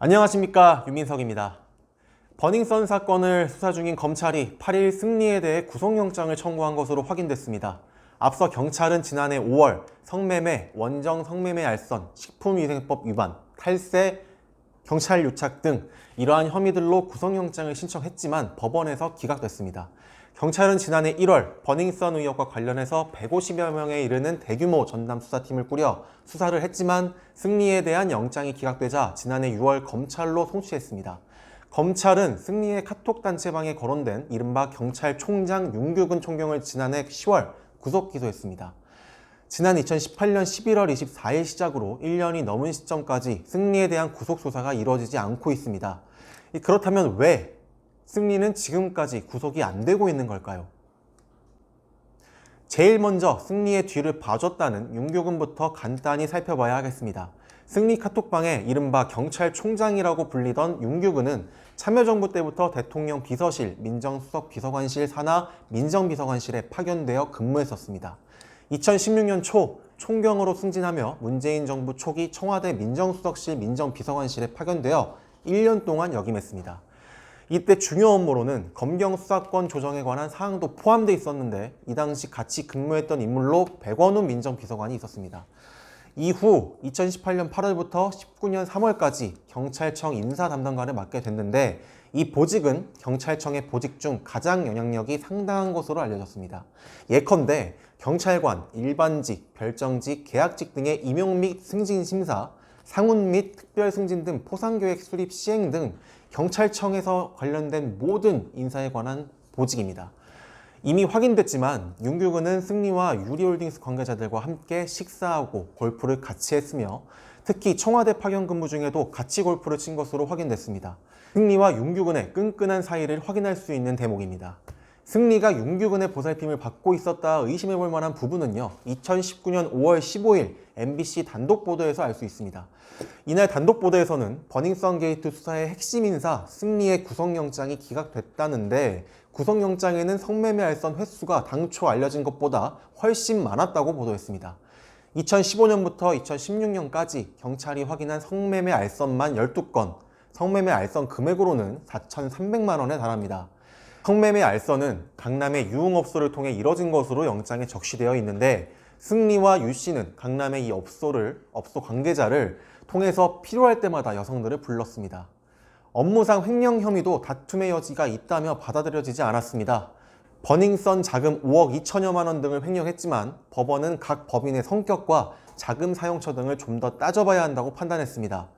안녕하십니까, 유민석입니다. 버닝썬 사건을 수사 중인 검찰이 8일 승리에 대해 구속영장을 청구한 것으로 확인됐습니다. 앞서 경찰은 지난해 5월 성매매, 원정 성매매 알선, 식품위생법 위반, 탈세, 경찰 유착 등 이러한 혐의들로 구속영장을 신청했지만 법원에서 기각됐습니다. 경찰은 지난해 1월 버닝썬 의혹과 관련해서 150여 명에 이르는 대규모 전담 수사팀을 꾸려 수사를 했지만 승리에 대한 영장이 기각되자 지난해 6월 검찰로 송치했습니다. 검찰은 승리의 카톡 단체방에 거론된 이른바 경찰총장 윤규근 총경을 지난해 10월 구속 기소했습니다. 지난 2018년 11월 24일 시작으로 1년이 넘은 시점까지 승리에 대한 구속수사가 이루어지지 않고 있습니다. 그렇다면 왜 승리는 지금까지 구속이 안 되고 있는 걸까요? 제일 먼저 승리의 뒤를 봐줬다는 윤규근부터 간단히 살펴봐야 하겠습니다. 승리 카톡방에 이른바 경찰총장이라고 불리던 윤규근은 참여정부 때부터 대통령 비서실, 민정수석 비서관실 산하 민정비서관실에 파견되어 근무했었습니다. 2016년 초 총경으로 승진하며 문재인 정부 초기 청와대 민정수석실 민정비서관실에 파견되어 1년 동안 역임했습니다. 이때 중요 업무로는 검경 수사권 조정에 관한 사항도 포함되어 있었는데 이 당시 같이 근무했던 인물로 백원우 민정비서관이 있었습니다. 이후 2018년 8월부터 19년 3월까지 경찰청 인사 담당관을 맡게 됐는데 이 보직은 경찰청의 보직 중 가장 영향력이 상당한 것으로 알려졌습니다. 예컨대 경찰관, 일반직, 별정직, 계약직 등의 임용 및 승진 심사, 상훈 및 특별 승진 등 포상계획 수립 시행 등 경찰청에서 관련된 모든 인사에 관한 보직입니다. 이미 확인됐지만 윤규근은 승리와 유리홀딩스 관계자들과 함께 식사하고 골프를 같이 했으며 특히 청와대 파견 근무 중에도 같이 골프를 친 것으로 확인됐습니다. 승리와 윤규근의 끈끈한 사이를 확인할 수 있는 대목입니다. 승리가 윤규근의 보살핌을 받고 있었다 의심해볼 만한 부분은요, 2019년 5월 15일 MBC 단독 보도에서 알 수 있습니다. 이날 단독 보도에서는 버닝썬 게이트 수사의 핵심 인사 승리의 구속영장이 기각됐다는데 구속영장에는 성매매 알선 횟수가 당초 알려진 것보다 훨씬 많았다고 보도했습니다. 2015년부터 2016년까지 경찰이 확인한 성매매 알선만 12건, 성매매 알선 금액으로는 4,300만 원에 달합니다. 성매매 알선은 강남의 유흥업소를 통해 이뤄진 것으로 영장에 적시되어 있는데 승리와 유 씨는 강남의 이 업소 관계자를 통해서 필요할 때마다 여성들을 불렀습니다. 업무상 횡령 혐의도 다툼의 여지가 있다며 받아들여지지 않았습니다. 버닝썬 자금 5억 2천여만 원 등을 횡령했지만 법원은 각 법인의 성격과 자금 사용처 등을 좀 더 따져봐야 한다고 판단했습니다.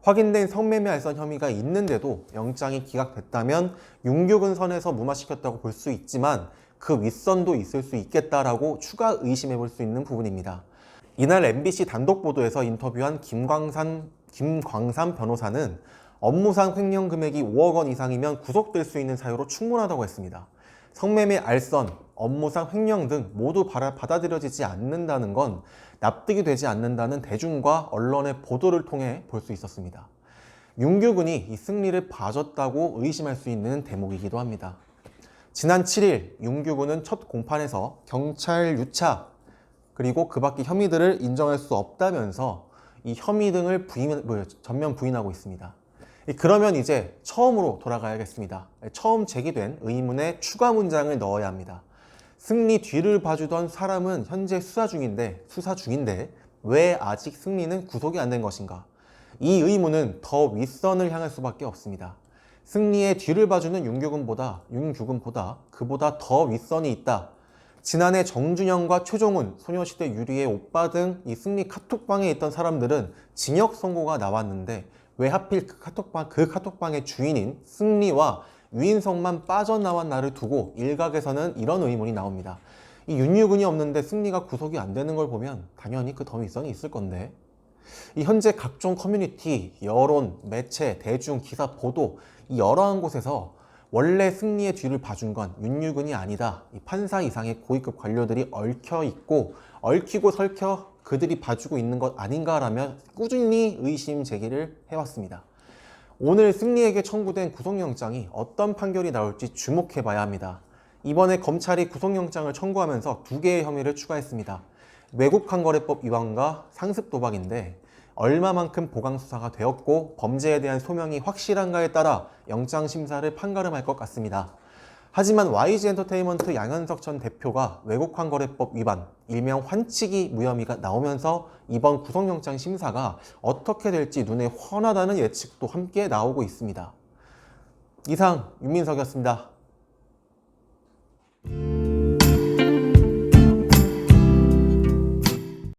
확인된 성매매 알선 혐의가 있는데도 영장이 기각됐다면 윤규근 선에서 무마시켰다고 볼 수 있지만 그 윗선도 있을 수 있겠다라고 추가 의심해 볼 수 있는 부분입니다. 이날 MBC 단독 보도에서 인터뷰한 김광삼 변호사는 업무상 횡령 금액이 5억 원 이상이면 구속될 수 있는 사유로 충분하다고 했습니다. 성매매 알선, 업무상 횡령 등 모두 받아들여지지 않는다는 건 납득이 되지 않는다는 대중과 언론의 보도를 통해 볼 수 있었습니다. 윤규근이 이 승리를 봐줬다고 의심할 수 있는 대목이기도 합니다. 지난 7일 윤규근은 첫 공판에서 경찰 유착 그리고 그 밖의 혐의들을 인정할 수 없다면서 이 혐의 등을 전면 부인하고 있습니다. 그러면 이제 처음으로 돌아가야겠습니다. 처음 제기된 의문에 추가 문장을 넣어야 합니다. 승리 뒤를 봐주던 사람은 현재 수사 중인데 왜 아직 승리는 구속이 안 된 것인가? 이 의문은 더 윗선을 향할 수밖에 없습니다. 승리의 뒤를 봐주는 윤규근보다 그보다 더 윗선이 있다. 지난해 정준영과 최종훈, 소녀시대 유리의 오빠 등 이 승리 카톡방에 있던 사람들은 징역 선고가 나왔는데 왜 하필 그 카톡방의 주인인 승리와 유인성만 빠져나온 날을 두고 일각에서는 이런 의문이 나옵니다. 이 윤유근이 없는데 승리가 구속이 안 되는 걸 보면 당연히 그 더 윗선이 있을 건데 이 현재 각종 커뮤니티, 여론, 매체, 대중, 기사, 보도 이 여러한 곳에서 원래 승리의 뒤를 봐준 건 윤유근이 아니다. 이 판사 이상의 고위급 관료들이 얽히고 설켜 그들이 봐주고 있는 것 아닌가라며 꾸준히 의심 제기를 해왔습니다. 오늘 승리에게 청구된 구속영장이 어떤 판결이 나올지 주목해봐야 합니다. 이번에 검찰이 구속영장을 청구하면서 2개의 혐의를 추가했습니다. 외국환거래법 위반과 상습 도박인데 얼마만큼 보강 수사가 되었고 범죄에 대한 소명이 확실한가에 따라 영장 심사를 판가름할 것 같습니다. 하지만 YG엔터테인먼트 양현석 전 대표가 외국환거래법 위반, 일명 환치기 무혐의가 나오면서 이번 구속영장 심사가 어떻게 될지 눈에 훤하다는 예측도 함께 나오고 있습니다. 이상 윤민석이었습니다.